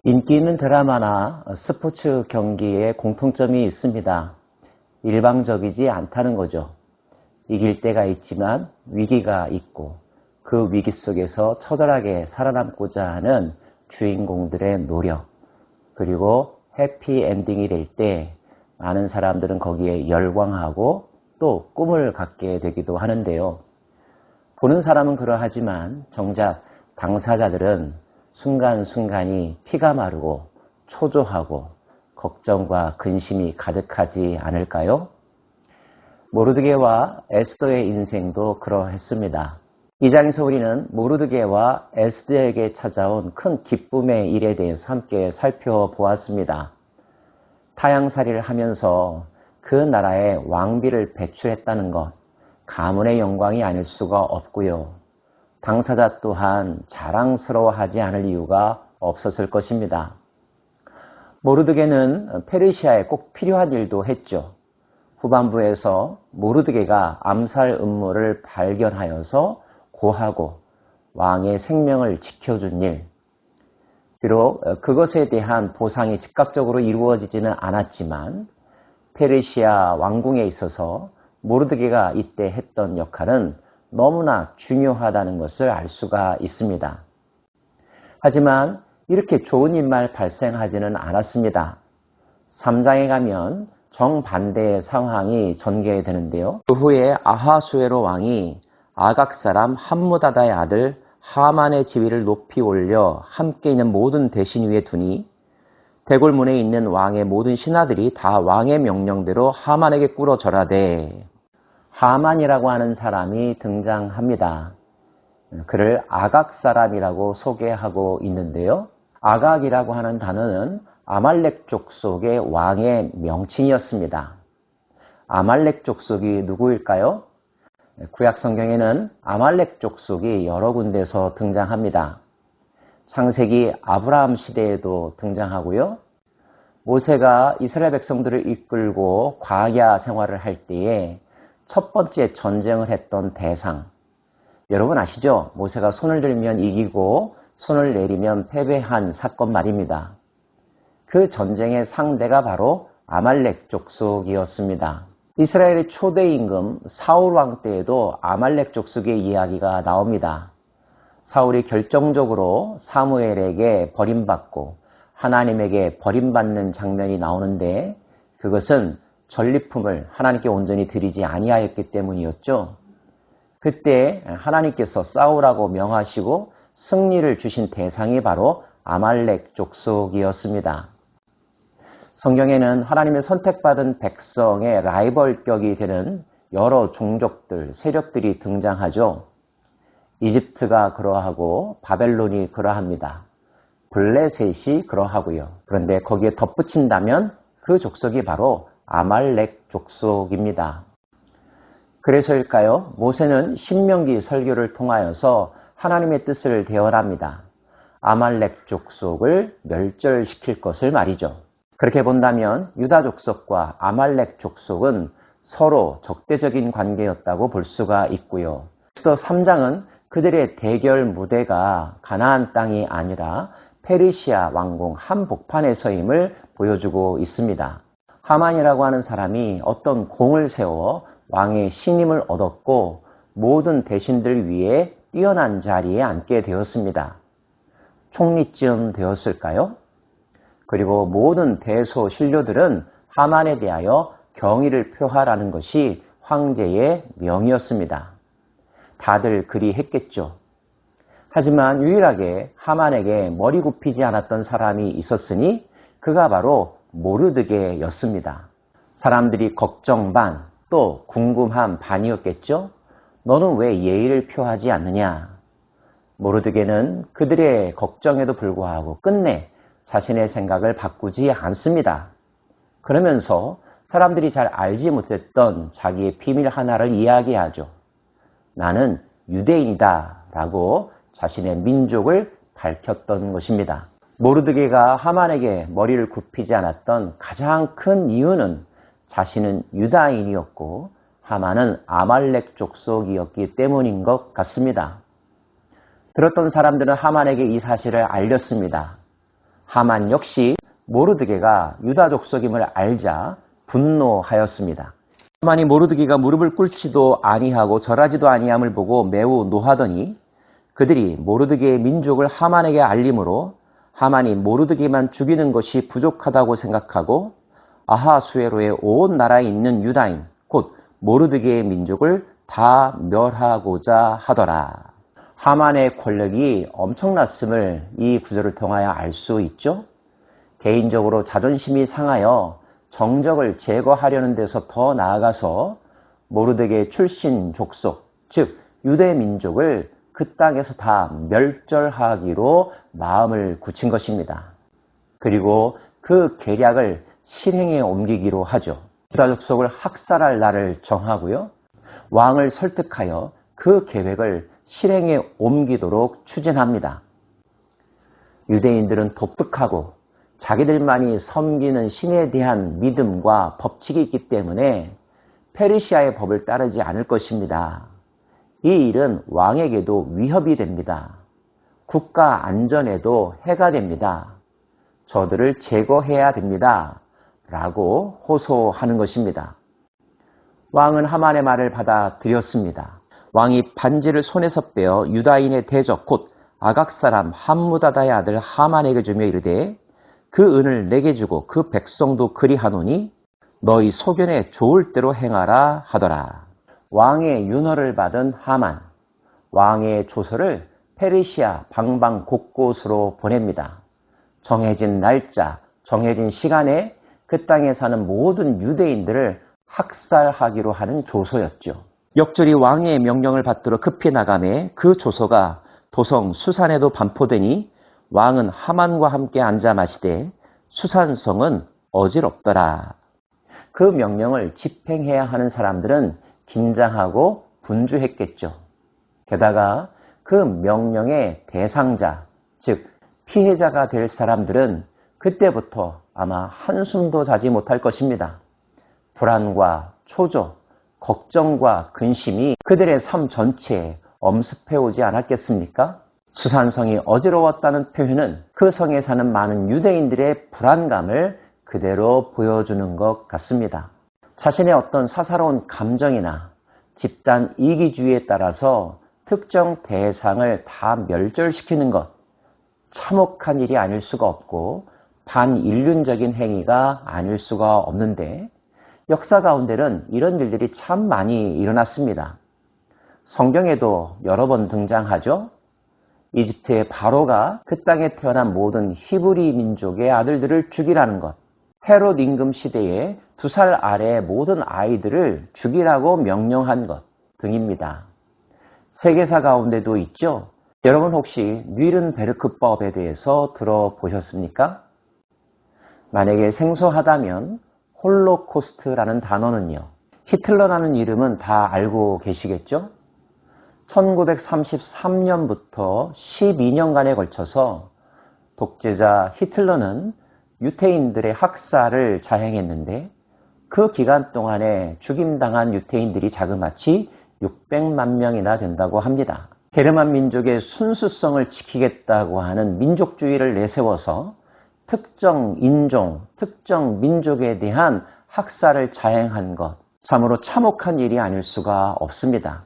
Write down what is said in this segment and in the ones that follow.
인기 있는 드라마나 스포츠 경기에 공통점이 있습니다. 일방적이지 않다는 거죠. 이길 때가 있지만 위기가 있고 그 위기 속에서 처절하게 살아남고자 하는 주인공들의 노력, 그리고 해피엔딩이 될 때 많은 사람들은 거기에 열광하고 또 꿈을 갖게 되기도 하는데요. 보는 사람은 그러하지만 정작 당사자들은 순간순간이 피가 마르고 초조하고 걱정과 근심이 가득하지 않을까요? 모르드게와 에스더의 인생도 그러했습니다. 이 장에서 우리는 모르드게와 에스더에게 찾아온 큰 기쁨의 일에 대해서 함께 살펴보았습니다. 타향살이를 하면서 그 나라에 왕비를 배출했다는 것, 가문의 영광이 아닐 수가 없고요. 당사자 또한 자랑스러워하지 않을 이유가 없었을 것입니다. 모르드게는 페르시아에 꼭 필요한 일도 했죠. 후반부에서 모르드게가 암살 음모를 발견하여서 고하고 왕의 생명을 지켜준 일, 비록 그것에 대한 보상이 즉각적으로 이루어지지는 않았지만 페르시아 왕궁에 있어서 모르드게가 이때 했던 역할은 너무나 중요하다는 것을 알 수가 있습니다. 하지만 이렇게 좋은 일만 발생하지는 않았습니다. 3장에 가면 정반대의 상황이 전개되는데요. 그 후에 아하수에로 왕이 아각 사람 함무다다의 아들 하만의 지위를 높이 올려 함께 있는 모든 대신 위에 두니 대궐문에 있는 왕의 모든 신하들이 다 왕의 명령대로 하만에게 꿇어 절하되, 하만이라고 하는 사람이 등장합니다. 그를 아각 사람이라고 소개하고 있는데요. 아각이라고 하는 단어는 아말렉 족속의 왕의 명칭이었습니다. 아말렉 족속이 누구일까요? 구약 성경에는 아말렉 족속이 여러 군데서 등장합니다. 창세기 아브라함 시대에도 등장하고요. 모세가 이스라엘 백성들을 이끌고 광야 생활을 할 때에 첫 번째 전쟁을 했던 대상, 여러분 아시죠? 모세가 손을 들면 이기고 손을 내리면 패배한 사건 말입니다. 그 전쟁의 상대가 바로 아말렉 족속이었습니다. 이스라엘의 초대 임금 사울 왕 때에도 아말렉 족속의 이야기가 나옵니다. 사울이 결정적으로 사무엘에게 버림받고 하나님에게 버림받는 장면이 나오는데, 그것은 전리품을 하나님께 온전히 드리지 아니하였기 때문이었죠. 그때 하나님께서 싸우라고 명하시고 승리를 주신 대상이 바로 아말렉 족속이었습니다. 성경에는 하나님의 선택받은 백성의 라이벌격이 되는 여러 종족들, 세력들이 등장하죠. 이집트가 그러하고 바벨론이 그러합니다. 블레셋이 그러하고요. 그런데 거기에 덧붙인다면 그 족속이 바로 아말렉 족속입니다. 그래서일까요? 모세는 신명기 설교를 통하여서 하나님의 뜻을 대언합니다. 아말렉 족속을 멸절시킬 것을 말이죠. 그렇게 본다면 유다 족속과 아말렉 족속은 서로 적대적인 관계였다고 볼 수가 있고요. 에스더 3장은 그들의 대결 무대가 가나안 땅이 아니라 페르시아 왕궁 한복판에서임을 보여주고 있습니다. 하만이라고 하는 사람이 어떤 공을 세워 왕의 신임을 얻었고 모든 대신들 위에 뛰어난 자리에 앉게 되었습니다. 총리쯤 되었을까요? 그리고 모든 대소신료들은 하만에 대하여 경의를 표하라는 것이 황제의 명이었습니다. 다들 그리했겠죠. 하지만 유일하게 하만에게 머리 굽히지 않았던 사람이 있었으니 그가 바로 모르드게였습니다. 사람들이 걱정 반, 또 궁금한 반이었겠죠. 너는 왜 예의를 표하지 않느냐? 모르드게는 그들의 걱정에도 불구하고 끝내 자신의 생각을 바꾸지 않습니다. 그러면서 사람들이 잘 알지 못했던 자기의 비밀 하나를 이야기하죠. 나는 유대인이다 라고 자신의 민족을 밝혔던 것입니다. 모르드게가 하만에게 머리를 굽히지 않았던 가장 큰 이유는 자신은 유다인이었고 하만은 아말렉 족속이었기 때문인 것 같습니다. 들었던 사람들은 하만에게 이 사실을 알렸습니다. 하만 역시 모르드게가 유다 족속임을 알자 분노하였습니다. 하만이 모르드게가 무릎을 꿇지도 아니하고 절하지도 아니함을 보고 매우 노하더니 그들이 모르드게의 민족을 하만에게 알림으로 하만이 모르드게만 죽이는 것이 부족하다고 생각하고 아하수에로의 온 나라에 있는 유다인 곧 모르드게의 민족을 다 멸하고자 하더라. 하만의 권력이 엄청났음을 이 구절을 통하여 알 수 있죠. 개인적으로 자존심이 상하여 정적을 제거하려는 데서 더 나아가서 모르드게 출신 족속, 즉 유대 민족을 그 땅에서 다 멸절하기로 마음을 굳힌 것입니다. 그리고 그 계략을 실행에 옮기기로 하죠. 유다 족속을 학살할 날을 정하고요. 왕을 설득하여 그 계획을 실행에 옮기도록 추진합니다. 유대인들은 독특하고 자기들만이 섬기는 신에 대한 믿음과 법칙이 있기 때문에 페르시아의 법을 따르지 않을 것입니다. 이 일은 왕에게도 위협이 됩니다. 국가 안전에도 해가 됩니다. 저들을 제거해야 됩니다. 라고 호소하는 것입니다. 왕은 하만의 말을 받아들였습니다. 왕이 반지를 손에서 빼어 유다인의 대적 곧 아각 사람 함무다다의 아들 하만에게 주며 이르되 그 은을 내게 주고 그 백성도 그리하노니 너희 소견에 좋을 대로 행하라 하더라. 왕의 윤허를 받은 하만, 왕의 조서를 페르시아 방방 곳곳으로 보냅니다. 정해진 날짜, 정해진 시간에 그 땅에 사는 모든 유대인들을 학살하기로 하는 조서였죠. 역절이 왕의 명령을 받들어 급히 나가매 그 조서가 도성 수산에도 반포되니 왕은 하만과 함께 앉아 마시되 수산성은 어지럽더라. 그 명령을 집행해야 하는 사람들은 긴장하고 분주했겠죠. 게다가 그 명령의 대상자, 즉 피해자가 될 사람들은 그때부터 아마 한숨도 자지 못할 것입니다. 불안과 초조, 걱정과 근심이 그들의 삶 전체에 엄습해오지 않았겠습니까? 수산성이 어지러웠다는 표현은 그 성에 사는 많은 유대인들의 불안감을 그대로 보여주는 것 같습니다. 자신의 어떤 사사로운 감정이나 집단 이기주의에 따라서 특정 대상을 다 멸절시키는 것, 참혹한 일이 아닐 수가 없고 반인륜적인 행위가 아닐 수가 없는데 역사 가운데는 이런 일들이 참 많이 일어났습니다. 성경에도 여러 번 등장하죠. 이집트의 바로가 그 땅에 태어난 모든 히브리 민족의 아들들을 죽이라는 것, 헤롯 임금 시대에 2살 아래의 모든 아이들을 죽이라고 명령한 것 등입니다. 세계사 가운데도 있죠. 여러분 혹시 뉘른베르크법에 대해서 들어보셨습니까? 만약에 생소하다면 홀로코스트라는 단어는요. 히틀러라는 이름은 다 알고 계시겠죠? 1933년부터 12년간에 걸쳐서 독재자 히틀러는 유태인들의 학살을 자행했는데 그 기간 동안에 죽임당한 유태인들이 자그마치 600만 명이나 된다고 합니다. 게르만 민족의 순수성을 지키겠다고 하는 민족주의를 내세워서 특정 인종, 특정 민족에 대한 학살을 자행한 것, 참으로 참혹한 일이 아닐 수가 없습니다.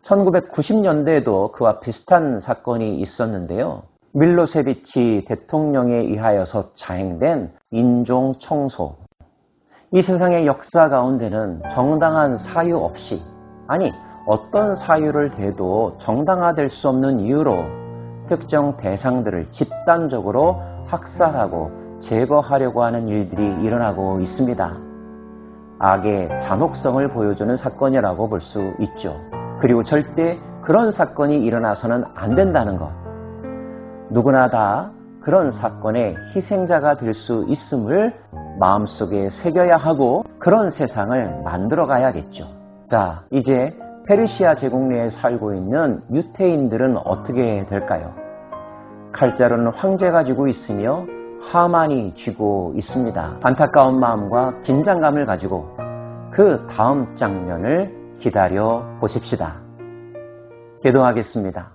1990년대에도 그와 비슷한 사건이 있었는데요. 밀로세비치 대통령에 의하여서 자행된 인종 청소. 이 세상의 역사 가운데는 정당한 사유 없이, 아니 어떤 사유를 대도 정당화될 수 없는 이유로 특정 대상들을 집단적으로 학살하고 제거하려고 하는 일들이 일어나고 있습니다. 악의 잔혹성을 보여주는 사건이라고 볼 수 있죠. 그리고 절대 그런 사건이 일어나서는 안 된다는 것. 누구나 다 그런 사건의 희생자가 될 수 있음을 마음속에 새겨야 하고 그런 세상을 만들어 가야겠죠. 자, 이제 페르시아 제국 내에 살고 있는 유태인들은 어떻게 될까요? 칼자루는 황제가 쥐고 있으며 하만이 쥐고 있습니다. 안타까운 마음과 긴장감을 가지고 그 다음 장면을 기다려 보십시다. 기도하겠습니다.